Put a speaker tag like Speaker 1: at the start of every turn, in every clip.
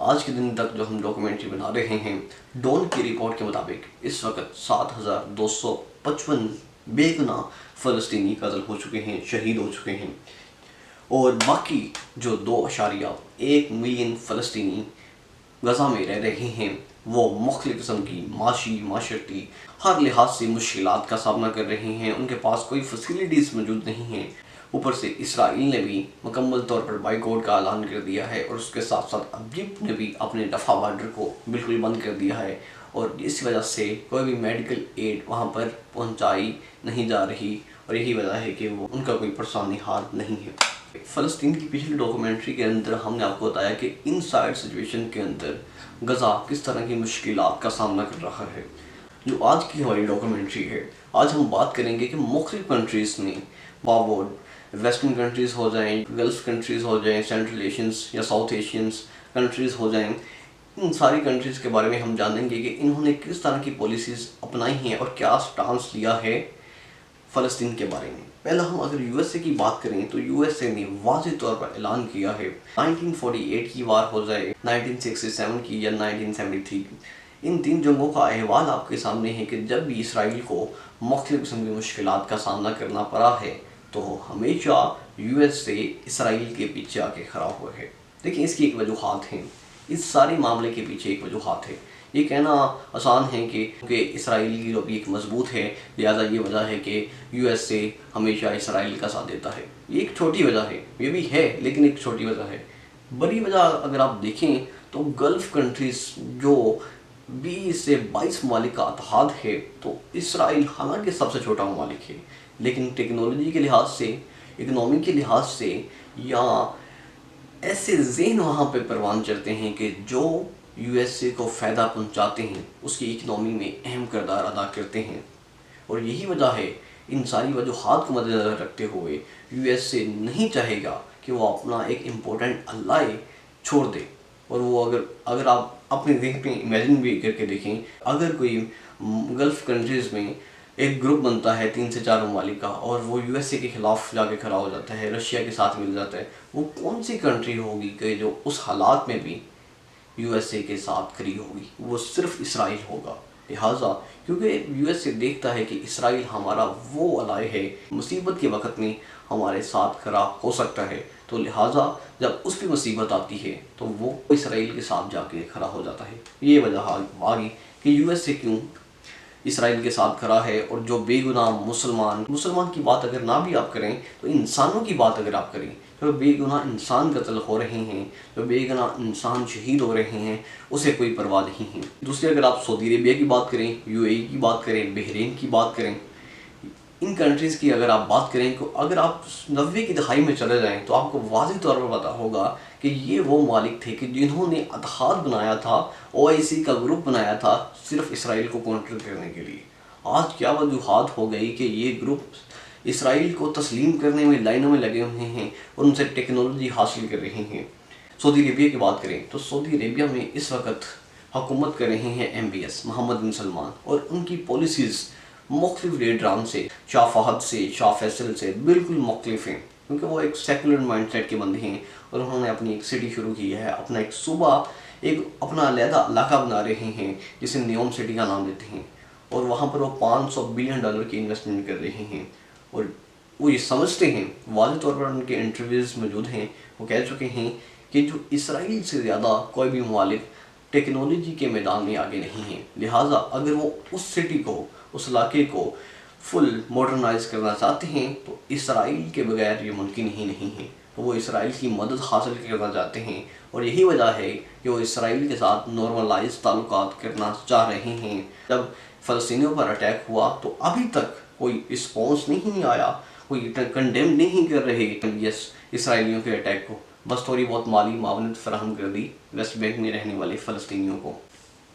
Speaker 1: آج کے دن تک جو ہم ڈاکومنٹری بنا رہے ہیں، ڈون کی رپورٹ کے مطابق اس وقت 7,255 بے گناہ فلسطینی قتل ہو چکے ہیں، شہید ہو چکے ہیں، اور باقی جو 2.1 ملین فلسطینی غزہ میں رہ رہے ہیں وہ مختلف قسم کی معاشرتی ہر لحاظ سے مشکلات کا سامنا کر رہے ہیں۔ ان کے پاس کوئی فیسیلیٹیز موجود نہیں ہیں۔ اوپر سے اسرائیل نے بھی مکمل طور پر بائیکاٹ کا اعلان کر دیا ہے، اور اس کے ساتھ ساتھ ایجپٹ نے بھی اپنے رفح بارڈر کو بالکل بند کر دیا ہے، اور اس وجہ سے کوئی بھی میڈیکل ایڈ وہاں پر پہنچائی نہیں جا رہی، اور یہی وجہ ہے کہ وہ ان کا کوئی پرسانی حال نہیں ہے۔ فلسطین کی پچھلی ڈاکومنٹری کے اندر ہم نے آپ کو بتایا کہ ان سائڈ سچویشن کے اندر غزہ کس طرح کی مشکلات کا سامنا کر رہا ہے۔ جو آج کی ہماری ڈاکومنٹری ہے، آج ہم بات کریں گے کہ مختلف کنٹریز میں ویسٹرن کنٹریز ہو جائیں، گلف کنٹریز ہو جائیں، سینٹرل ایشینز یا ساؤتھ ایشینز کنٹریز ہو جائیں، ان ساری کنٹریز کے بارے میں ہم جانیں گے کہ انہوں نے کس طرح کی پالیسیز اپنائی ہیں اور کیا سٹانس لیا ہے فلسطین کے بارے میں۔ پہلا ہم اگر یو ایس اے کی بات کریں تو یو ایس اے نے واضح طور پر اعلان کیا ہے 1948 کی وار ہو جائے، 1967 کی یا 1973 کی، ان تین جنگوں کا احوال آپ کے سامنے ہے کہ جب بھی اسرائیل کو مختلف قسم کی مشکلات کا سامنا کرنا پڑا ہے تو ہمیشہ یو ایس اے اسرائیل کے پیچھے آ کے کھڑا ہوا ہے۔ لیکن اس کی ایک وجوہات ہیں، اس سارے معاملے کے پیچھے ایک وجوہات ہے۔ یہ کہنا آسان ہے کہ اسرائیل کی لوبی ایک مضبوط ہے، لہٰذا یہ وجہ ہے کہ یو ایس اے ہمیشہ اسرائیل کا ساتھ دیتا ہے۔ یہ ایک چھوٹی وجہ ہے، یہ بھی ہے لیکن ایک چھوٹی وجہ ہے۔ بڑی وجہ اگر آپ دیکھیں تو گلف کنٹریز جو 20 سے 22 ممالک کا اتحاد ہے، تو اسرائیل حالانکہ سب سے چھوٹا ممالک ہے، لیکن ٹیکنالوجی کے لحاظ سے، اکنامی کے لحاظ سے، یا ایسے ذہن وہاں پہ پروان چڑھتے ہیں کہ جو یو ایس اے کو فائدہ پہنچاتے ہیں، اس کی اکنامی میں اہم کردار ادا کرتے ہیں، اور یہی وجہ ہے ان ساری وجوہات کو مد نظر رکھتے ہوئے یو ایس اے نہیں چاہے گا کہ وہ اپنا ایک امپورٹنٹ الائے چھوڑ دے۔ اور وہ اگر آپ اپنے ذہن میں امیجن بھی کر کے دیکھیں، اگر کوئی گلف کنٹریز میں ایک گروپ بنتا ہے 3 سے 4 ممالک کا، اور وہ یو ایس اے کے خلاف جا کے کھڑا ہو جاتا ہے، رشیا کے ساتھ مل جاتا ہے، وہ کون سی کنٹری ہوگی کہ جو اس حالات میں بھی یو ایس اے کے ساتھ کھڑی ہوگی؟ وہ صرف اسرائیل ہوگا۔ لہٰذا کیونکہ یو ایس اے دیکھتا ہے کہ اسرائیل ہمارا وہ الائے ہے، مصیبت کے وقت میں ہمارے ساتھ کھڑا ہو سکتا ہے، تو لہٰذا جب اس پہ مصیبت آتی ہے تو وہ اسرائیل کے ساتھ جا کے کھڑا ہو جاتا ہے۔ یہ وجہ آ گئی کہ یو ایس اے کیوں اسرائیل کے ساتھ کھڑا ہے، اور جو بے گناہ مسلمان کی بات اگر نہ بھی آپ کریں تو انسانوں کی بات اگر آپ کریں، جو بے گناہ انسان قتل ہو رہے ہیں، جو بے گناہ انسان شہید ہو رہے ہیں، اسے کوئی پرواہ نہیں ہے۔ دوسری اگر آپ سعودی عربیہ کی بات کریں، یو اے ای کی بات کریں، بحرین کی بات کریں، ان کنٹریز کی اگر آپ بات کریں، تو اگر آپ 90 کی دہائی میں چلے جائیں تو آپ کو واضح طور پر پتہ ہوگا کہ یہ وہ ممالک تھے کہ جنہوں نے اتحاد بنایا تھا، او آئی سی کا گروپ بنایا تھا صرف اسرائیل کو کونٹر کرنے کے لیے۔ آج کیا وجوہات ہو گئی کہ یہ گروپ اسرائیل کو تسلیم کرنے میں لائنوں میں لگے ہوئے ہیں اور ان سے ٹیکنالوجی حاصل کر رہے ہیں۔ سعودی عربیہ کی بات کریں تو سعودی عربیہ میں اس وقت حکومت کر رہے ہیں MBS محمد بن سلمان، اور ان کی پالیسیز مختلف لیڈران سے، شاہ فہد سے، شاہ فیصل سے بالکل مختلف ہیں، کیونکہ وہ ایک سیکولر مائنڈ سیٹ کے بندے ہیں، اور انہوں نے اپنی ایک سٹی شروع کی ہے، اپنا ایک صوبہ، ایک اپنا علیحدہ علاقہ بنا رہے ہیں جسے نیوم سٹی کا نام دیتے ہیں، اور وہاں پر وہ $500 بلین کی انویسٹمنٹ کر رہے ہیں، اور وہ یہ سمجھتے ہیں، واضح طور پر ان کے انٹرویوز موجود ہیں، وہ کہہ چکے ہیں کہ جو اسرائیل سے زیادہ کوئی بھی ممالک ٹیکنالوجی کے میدان میں آگے نہیں ہیں، لہٰذا اگر وہ اس سٹی کو، اس علاقے کو فل ماڈرنائز کرنا چاہتے ہیں تو اسرائیل کے بغیر یہ ممکن ہی نہیں ہے، تو وہ اسرائیل کی مدد حاصل کرنا چاہتے ہیں، اور یہی وجہ ہے کہ وہ اسرائیل کے ساتھ نارملائز تعلقات کرنا چاہ رہے ہیں۔ جب فلسطینیوں پر اٹیک ہوا تو ابھی تک کوئی رسپانس نہیں آیا، کوئی کنڈیم نہیں کر رہے اسرائیلیوں کے اٹیک کو، بس تھوڑی بہت مالی معاونت فراہم کر دی ویسٹ بینک میں رہنے والے فلسطینیوں کو۔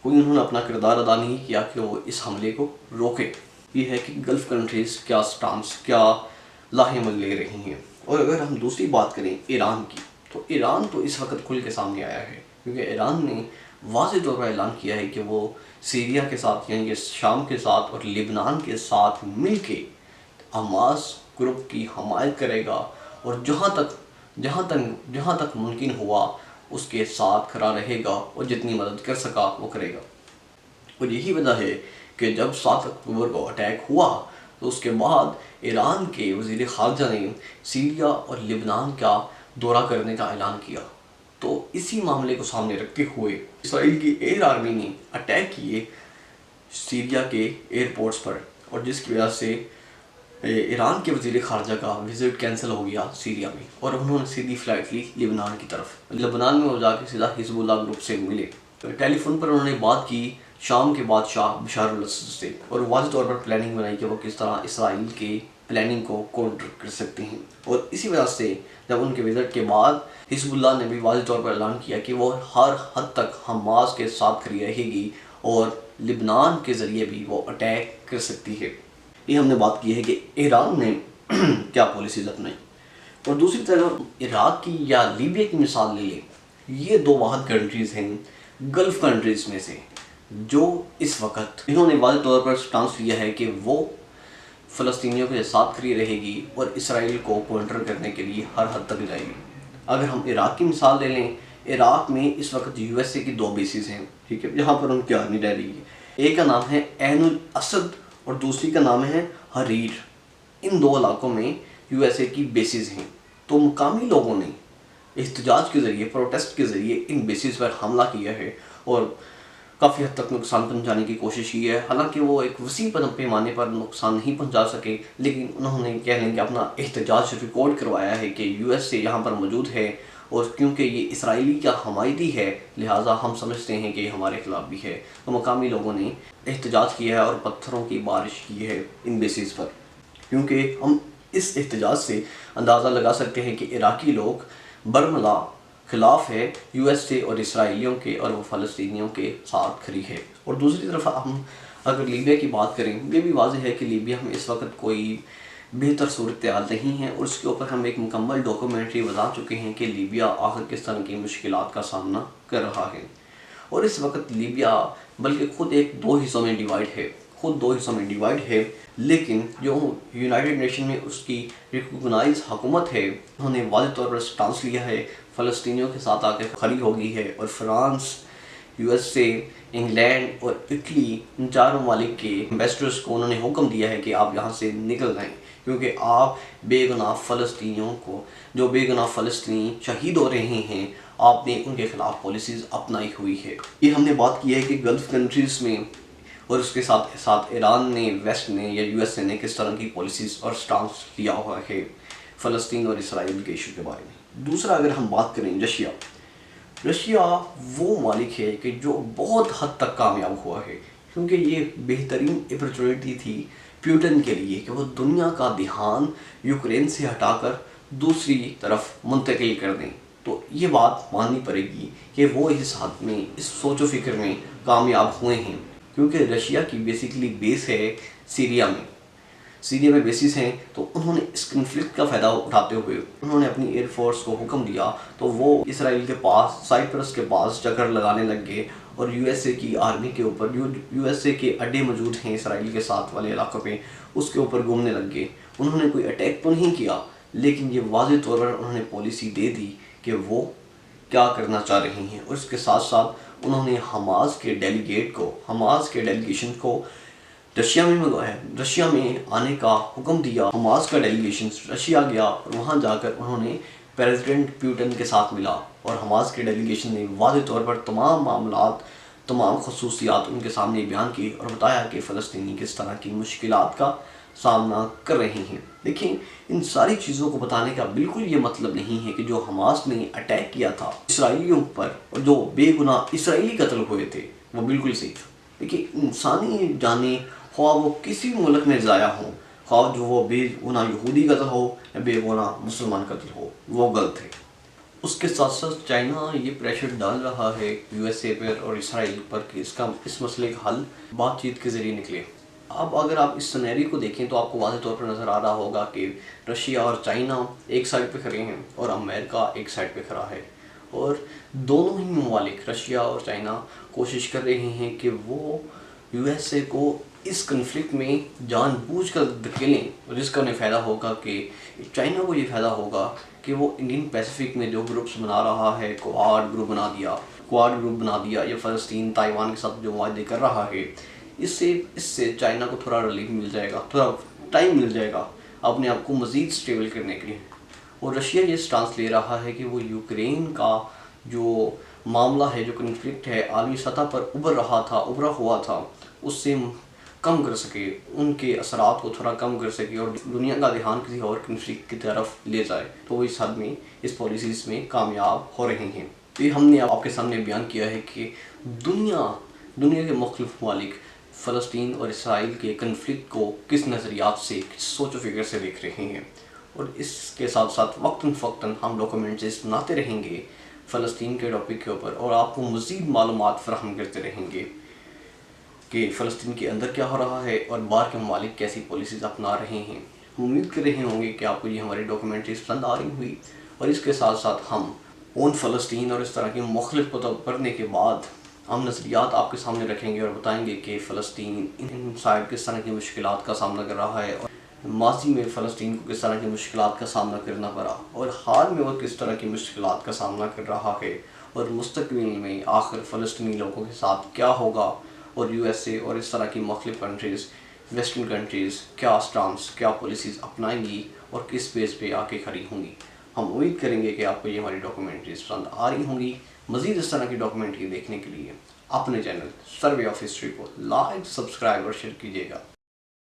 Speaker 1: کوئی انہوں نے اپنا کردار ادا نہیں کیا کہ وہ اس حملے کو روکے۔ یہ ہے کہ گلف کنٹریز کیا سٹانس، کیا لاہ عمل لے رہی ہیں۔ اور اگر ہم دوسری بات کریں ایران کی، تو ایران تو اس وقت کھل کے سامنے آیا ہے، کیونکہ ایران نے واضح طور پر اعلان کیا ہے کہ وہ سیریا کے ساتھ، یعنی کہ شام کے ساتھ اور لبنان کے ساتھ مل کے حماس گروپ کی حمایت کرے گا، اور جہاں تک ممکن ہوا اس کے ساتھ کھڑا رہے گا اور جتنی مدد کر سکا وہ کرے گا۔ اور یہی وجہ ہے کہ جب 7 اکتوبر کو اٹیک ہوا تو اس کے بعد ایران کے وزیر خارجہ نے سیریا اور لبنان کا دورہ کرنے کا اعلان کیا۔ تو اسی معاملے کو سامنے رکھتے ہوئے اسرائیل کی ایئر آرمی نے اٹیک کیے سیریا کے ایئرپورٹس پر، اور جس کی وجہ سے ایران کے وزیر خارجہ کا وزٹ کینسل ہو گیا سیریا میں، اور انہوں نے سیدھی فلائٹ لی لبنان کی طرف۔ لبنان میں وہ جا کے سیدھا حزب اللہ گروپ سے ملے، ٹیلی فون پر انہوں نے بات کی شام کے بادشاہ بشار الاسد سے، اور واضح طور پر پلاننگ بنائی کہ وہ کس طرح اسرائیل کے پلاننگ کو کاؤنٹر کر سکتے ہیں۔ اور اسی وجہ سے جب ان کے وزٹ کے بعد حزب اللہ نے بھی واضح طور پر اعلان کیا کہ وہ ہر حد تک حماس کے ساتھ کھڑی رہے گی اور لبنان کے ذریعے بھی وہ اٹیک کر سکتی ہے۔ یہ ہم نے بات کی ہے کہ ایران نے کیا پالیسیز اپنائی۔ اور دوسری طرف عراق کی یا لیبیا کی مثال لے لیں، یہ 2 واحد کنٹریز ہیں گلف کنٹریز میں سے جو اس وقت انہوں نے واضح طور پر سٹانس لیا ہے کہ وہ فلسطینیوں کے ساتھ کھڑی رہے گی اور اسرائیل کو کاؤنٹر کرنے کے لیے ہر حد تک جائے گی۔ اگر ہم عراق کی مثال لے لیں، عراق میں اس وقت یو ایس اے کی 2 بیسز ہیں، ٹھیک ہے، جہاں پر ان کی آرمی رہ رہی ہے۔ ایک کا نام ہے عین الاسد اور دوسری کا نام ہے حریر۔ ان 2 علاقوں میں یو ایس اے کی بیسز ہیں۔ تو مقامی لوگوں نے احتجاج کے ذریعے، پروٹیسٹ کے ذریعے ان بیسز پر حملہ کیا ہے اور کافی حد تک نقصان پہنچانے کی کوشش کی ہے۔ حالانکہ وہ ایک وسیع پیمانے پر نقصان نہیں پہنچا سکے، لیکن انہوں نے کہہ لیں کہ اپنا احتجاج ریکارڈ کروایا ہے کہ یو ایس اے یہاں پر موجود ہے، اور کیونکہ یہ اسرائیلی کا حمایتی ہے لہٰذا ہم سمجھتے ہیں کہ یہ ہمارے خلاف بھی ہے۔ تو مقامی لوگوں نے احتجاج کیا ہے اور پتھروں کی بارش کی ہے ان بیسز پر، کیونکہ ہم اس احتجاج سے اندازہ لگا سکتے ہیں کہ عراقی لوگ برملا خلاف ہے یو ایس اے اور اسرائیلیوں کے، اور وہ فلسطینیوں کے ساتھ کھڑی ہے۔ اور دوسری طرف ہم اگر لیبیا کی بات کریں، یہ بھی واضح ہے کہ لیبیا میں اس وقت کوئی بہتر صورتحال نہیں ہے، اور اس کے اوپر ہم ایک مکمل ڈاکومنٹری بتا چکے ہیں کہ لیبیا آخر کس طرح کی مشکلات کا سامنا کر رہا ہے۔ اور اس وقت لیبیا بلکہ خود 2 حصوں میں ڈیوائڈ ہے، لیکن جو یونائٹڈ نیشن میں اس کی ریکگنائز حکومت ہے، انہوں نے واضح طور پر سٹانس لیا ہے، فلسطینیوں کے ساتھ آ کے کھڑی ہو گئی ہے، اور France, U S A, England اور اٹلی، ان 4 ممالک کے ایمبیسڈرز کو انہوں نے حکم دیا ہے کہ آپ یہاں سے نکل جائیں، کیونکہ آپ بے گناہ فلسطینیوں کو، جو بے گناہ فلسطینی شہید ہو رہے ہیں، آپ نے ان کے خلاف پالیسیز اپنائی ہوئی ہے۔ یہ ہم نے بات کی ہے کہ گلف کنٹریز میں اور اس کے ساتھ ساتھ ایران نے، ویسٹ نے یا یو ایس اے نے کس طرح کی پالیسیز اور سٹانس لیا ہوا ہے فلسطین اور اسرائیل کے ایشو کے بارے میں۔ دوسرا اگر ہم بات کریں رشیا وہ ممالک ہے کہ جو بہت حد تک کامیاب ہوا ہے، کیونکہ یہ بہترین اپرچونٹی تھی پیوٹن کے لیے کہ وہ دنیا کا دھیان یوکرین سے ہٹا کر دوسری طرف منتقل کر دیں۔ تو یہ بات ماننی پڑے گی کہ وہ اس حد میں، اس سوچ و فکر میں کامیاب ہوئے ہیں، کیونکہ رشیا کی بیسیکلی بیس ہے سیریا میں بیسز ہیں۔ تو انہوں نے اس کنفلکٹ کا فائدہ اٹھاتے ہوئے انہوں نے اپنی ایئر فورس کو حکم دیا، تو وہ اسرائیل کے پاس، سائپرس کے پاس چکر لگانے لگ گئے، اور یو ایس اے کی آرمی کے اوپر، یو ایس اے کے اڈے موجود ہیں اسرائیل کے ساتھ والے علاقوں پہ، اس کے اوپر گھومنے لگ گئے۔ انہوں نے کوئی اٹیک تو نہیں کیا، لیکن یہ واضح طور پر انہوں نے پالیسی دے دی کہ وہ کیا کرنا چاہ رہے ہیں، اور اس کے ساتھ ساتھ انہوں نے حماس کے ڈیلیگیشن کو رشیا میں آنے کا حکم دیا۔ حماس کا ڈیلیگیشن رشیا گیا اور وہاں جا کر انہوں نے پریزیڈنٹ پیوٹن کے ساتھ ملا، اور حماس کے ڈیلیگیشن نے واضح طور پر تمام معاملات، تمام خصوصیات ان کے سامنے بیان کی اور بتایا کہ فلسطینی کس طرح کی مشکلات کا سامنا کر رہے ہیں۔ دیکھیں، ان ساری چیزوں کو بتانے کا بالکل یہ مطلب نہیں ہے کہ جو حماس نے اٹیک کیا تھا اسرائیلیوں پر اور جو بے گناہ اسرائیلی قتل ہوئے تھے وہ بالکل صحیح تھا۔ دیکھیں، انسانی جانیں خواہ وہ کسی ملک میں ضائع ہوں، خواہ جو وہ بے گناہ یہودی قتل ہو یا بے گناہ مسلمان قتل ہو، وہ غلط ہے۔ اس کے ساتھ ساتھ چائنا یہ پریشر ڈال رہا ہے یو ایس اے پر اور اسرائیل پر کہ اس مسئلے کا حل بات چیت کے ذریعے نکلے۔ اب اگر آپ اس سینیریو کو دیکھیں تو آپ کو واضح طور پر نظر آ رہا ہوگا کہ رشیا اور چائنا ایک سائڈ پہ کھڑے ہیں اور امریکہ ایک سائڈ پہ کھڑا ہے، اور دونوں ہی ممالک رشیا اور چائنا کوشش کر رہے ہیں کہ وہ یو ایس اے کو اس کنفلکٹ میں جان بوجھ کر دھکیلیں، اور جس کا انہیں فائدہ ہوگا کہ چائنا کو یہ فائدہ ہوگا کہ وہ انڈین پیسیفک میں جو گروپس بنا رہا ہے، کوآڈ گروپ بنا دیا یا فلسطین تائیوان کے ساتھ جو معاہدے کر رہا ہے، اس سے چائنا کو تھوڑا ریلیف مل جائے گا، تھوڑا ٹائم مل جائے گا اپنے آپ کو مزید اسٹیبل کرنے کے لیے۔ اور رشیا یہ سٹانس لے رہا ہے کہ وہ یوکرین کا جو معاملہ ہے، جو کنفلکٹ ہے عالمی سطح پر ابھرا ہوا تھا، اس سے کم کر سکے، ان کے اثرات کو تھوڑا کم کر سکے اور دنیا کا دھیان کسی اور کنفلکٹ کی طرف لے جائے، تو وہ اس حد میں اس پالیسیز میں کامیاب ہو رہے ہیں۔ یہ ہم نے آپ کے سامنے بیان کیا ہے کہ دنیا کے مختلف ممالک فلسطین اور اسرائیل کے کنفلکٹ کو کس نظریات سے، کس سوچ و فکر سے دیکھ رہے ہیں، اور اس کے ساتھ ساتھ وقتاً فوقتاً ہم ڈاکومنٹریز بناتے رہیں گے فلسطین کے ٹاپک کے اوپر، اور آپ کو مزید معلومات فراہم کرتے رہیں گے کہ فلسطین کے اندر کیا ہو رہا ہے اور باہر کے ممالک کیسی پالیسیز اپنا رہے ہیں۔ ہم امید کر رہے ہوں گے کہ آپ کو یہ ہماری ڈاکومنٹریز پسند آ رہی ہوئی، اور اس کے ساتھ ساتھ ہم فلسطین اور اس طرح کی مختلف کتب پڑھنے کے بعد ہم نظریات آپ کے سامنے رکھیں گے اور بتائیں گے کہ فلسطین ان سائڈ کس طرح کی مشکلات کا سامنا کر رہا ہے، اور ماضی میں فلسطین کو کس طرح کی مشکلات کا سامنا کرنا پڑا، اور حال میں وہ کس طرح کی مشکلات کا سامنا کر رہا ہے، اور مستقبل میں آخر فلسطینی لوگوں کے ساتھ کیا ہوگا، اور یو ایس اے اور اس طرح کی مختلف کنٹریز، ویسٹرن کنٹریز کیا سٹانس، کیا پالیسیز اپنائیں گی اور کس بیس پہ آ کے کھڑی ہوں گی۔ ہم امید کریں گے کہ آپ کو یہ ہماری ڈاکومنٹریز پسند آ رہی ہوں گی۔ مزید اس طرح کی ڈاکومنٹری دیکھنے کے لیے اپنے چینل سروے آف ہسٹری کو لائک، سبسکرائب اور شیئر کیجیے گا۔